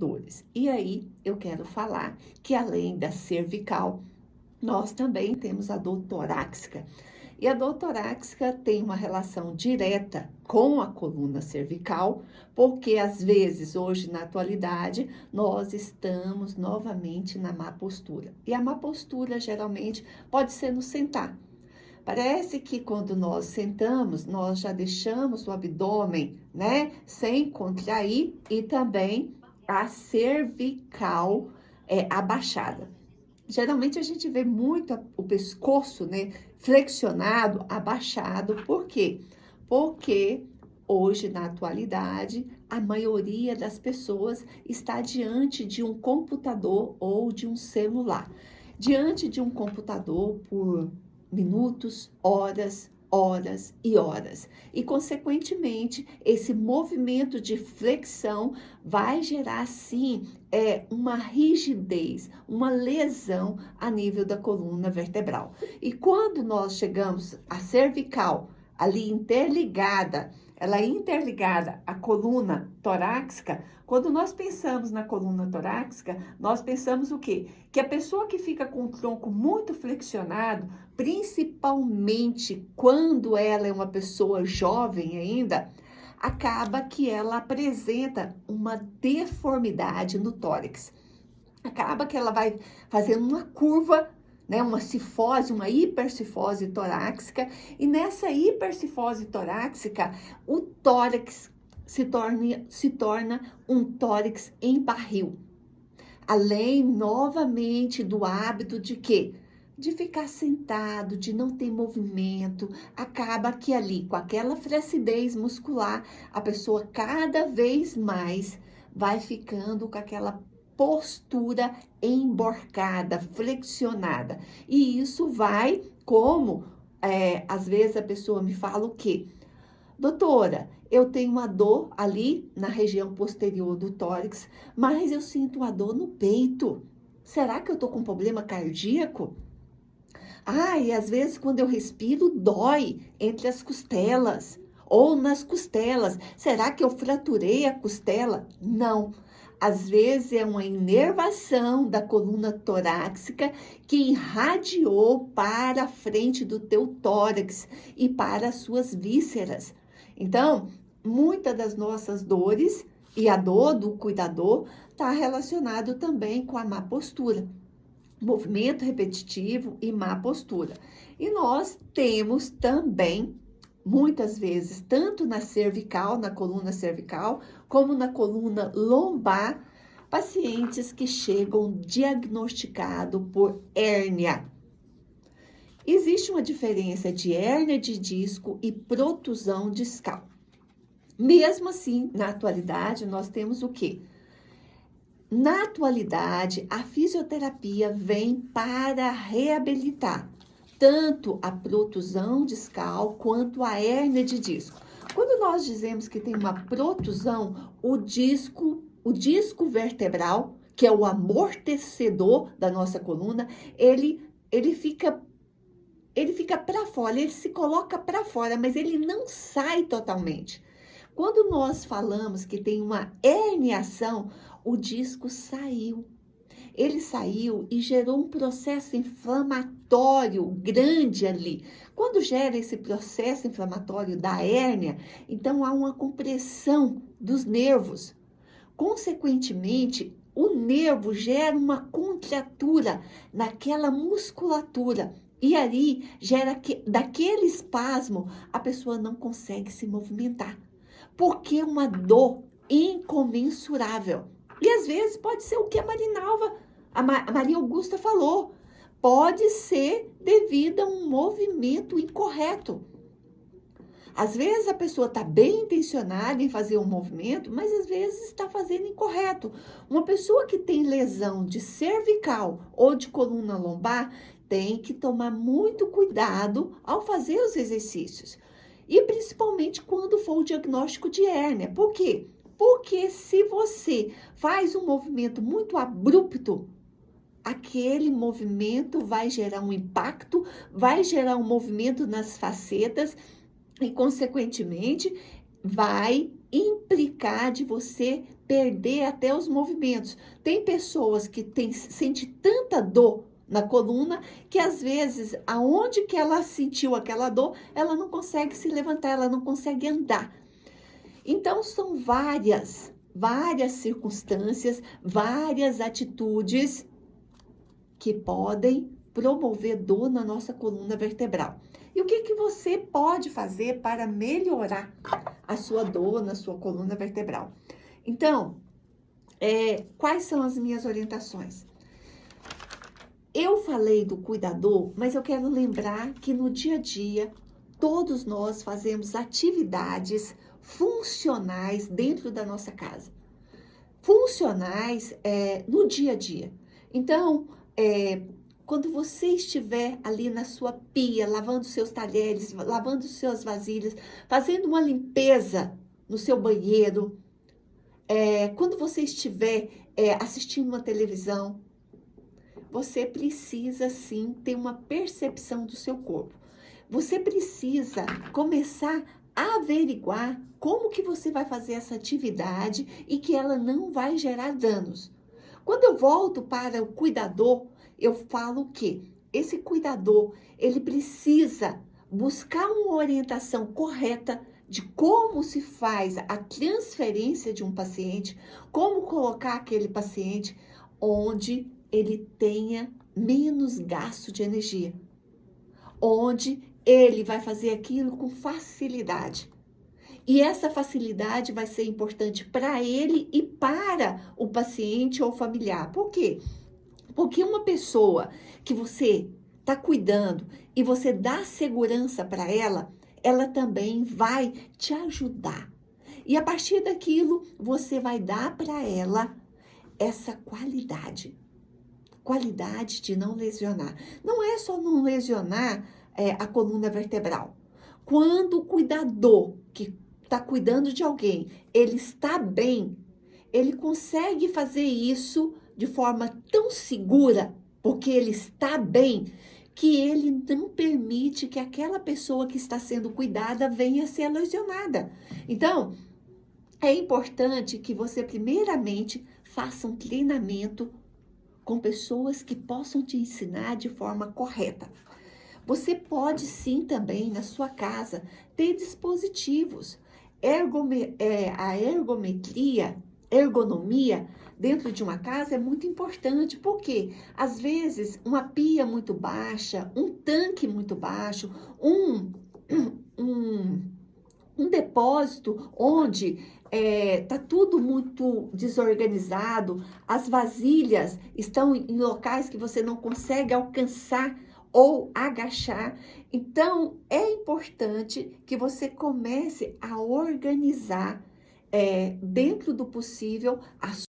dores. E aí eu quero falar que além da cervical, nós também temos a dor torácica. E a dor torácica tem uma relação direta com a coluna cervical, porque às vezes, hoje na atualidade, nós estamos novamente na má postura. E a má postura geralmente pode ser no sentar. Parece que quando nós sentamos, nós já deixamos o abdômen, né, sem contrair e também a cervical abaixada. Geralmente a gente vê muito o pescoço, né, flexionado, abaixado. Por quê? Porque hoje, na atualidade, a maioria das pessoas está diante de um computador ou de um celular. Diante de um computador por minutos, horas, horas e horas. E, consequentemente, esse movimento de flexão vai gerar, sim, uma rigidez, uma lesão a nível da coluna vertebral. E quando nós chegamos à cervical, ali interligada, ela é interligada à coluna torácica. Quando nós pensamos na coluna torácica, nós pensamos o quê? Que a pessoa que fica com o tronco muito flexionado, principalmente quando ela é uma pessoa jovem ainda, acaba que ela apresenta uma deformidade no tórax. Acaba que ela vai fazendo uma curva, né, uma cifose, uma hipercifose torácica, e nessa hipercifose torácica, o tórax se torna um tórax em barril. Além, novamente, do hábito de quê? De ficar sentado, de não ter movimento, acaba que ali, com aquela flacidez muscular, a pessoa cada vez mais vai ficando com aquela postura emborcada, flexionada. E isso vai, como às vezes a pessoa me fala o quê? Doutora, eu tenho uma dor ali na região posterior do tórax, mas eu sinto uma dor no peito. Será que eu tô com problema cardíaco? E às vezes quando eu respiro, dói entre as costelas ou nas costelas. Será que eu fraturei a costela? Não. Às vezes é uma inervação da coluna torácica que irradiou para a frente do teu tórax e para as suas vísceras. Então, muitas das nossas dores e a dor do cuidador está relacionado também com a má postura. Movimento repetitivo e má postura. E nós temos também, muitas vezes, tanto na cervical, na coluna cervical, como na coluna lombar, pacientes que chegam diagnosticados por hérnia. Existe uma diferença de hérnia de disco e protusão discal. Mesmo assim, na atualidade, nós temos o quê? Na atualidade, a fisioterapia vem para reabilitar tanto a protusão discal quanto a hérnia de disco. Quando nós dizemos que tem uma protusão, o disco vertebral, que é o amortecedor da nossa coluna, ele fica para fora, ele se coloca para fora, mas ele não sai totalmente. Quando nós falamos que tem uma herniação, o disco saiu. Ele saiu e gerou um processo inflamatório grande ali. Quando gera esse processo inflamatório da hérnia, então há uma compressão dos nervos. Consequentemente, o nervo gera uma contratura naquela musculatura. E ali gera daquele espasmo, a pessoa não consegue se movimentar. Porque é uma dor incomensurável. E às vezes pode ser o que a Maria Augusta falou. Pode ser devido a um movimento incorreto. Às vezes a pessoa está bem intencionada em fazer um movimento, mas às vezes está fazendo incorreto. Uma pessoa que tem lesão de cervical ou de coluna lombar tem que tomar muito cuidado ao fazer os exercícios. E principalmente quando for o diagnóstico de hérnia. Por quê? Porque se você faz um movimento muito abrupto, aquele movimento vai gerar um impacto, vai gerar um movimento nas facetas e, consequentemente, vai implicar de você perder até os movimentos. Tem pessoas que sente tanta dor na coluna que às vezes, aonde que ela sentiu aquela dor, ela não consegue se levantar, ela não consegue andar. Então, são várias circunstâncias, várias atitudes que podem promover dor na nossa coluna vertebral. E o que que você pode fazer para melhorar a sua dor na sua coluna vertebral? Então, quais são as minhas orientações? Eu falei do cuidador, mas eu quero lembrar que no dia a dia, todos nós fazemos atividades funcionais dentro da nossa casa. Funcionais no dia a dia. Então, quando você estiver ali na sua pia, lavando seus talheres, lavando suas vasilhas, fazendo uma limpeza no seu banheiro, quando você estiver assistindo uma televisão, você precisa sim ter uma percepção do seu corpo. Você precisa começar a averiguar como que você vai fazer essa atividade e que ela não vai gerar danos. Quando eu volto para o cuidador, eu falo que esse cuidador, ele precisa buscar uma orientação correta de como se faz a transferência de um paciente, como colocar aquele paciente onde ele tenha menos gasto de energia, onde ele vai fazer aquilo com facilidade. E essa facilidade vai ser importante para ele e para o paciente ou familiar. Por quê? Porque uma pessoa que você está cuidando e você dá segurança para ela, ela também vai te ajudar. E a partir daquilo, você vai dar para ela essa qualidade de não lesionar. Não é só não lesionar a coluna vertebral. Quando o cuidador que está cuidando de alguém, ele está bem, ele consegue fazer isso de forma tão segura, porque ele está bem, que ele não permite que aquela pessoa que está sendo cuidada venha a ser lesionada. Então, é importante que você primeiramente faça um treinamento com pessoas que possam te ensinar de forma correta. Você pode sim também na sua casa ter dispositivos. A ergonomia dentro de uma casa é muito importante, porque às vezes uma pia muito baixa, um tanque muito baixo, um depósito onde tá tudo muito desorganizado, as vasilhas estão em locais que você não consegue alcançar ou agachar. Então, é importante que você comece a organizar, dentro do possível, a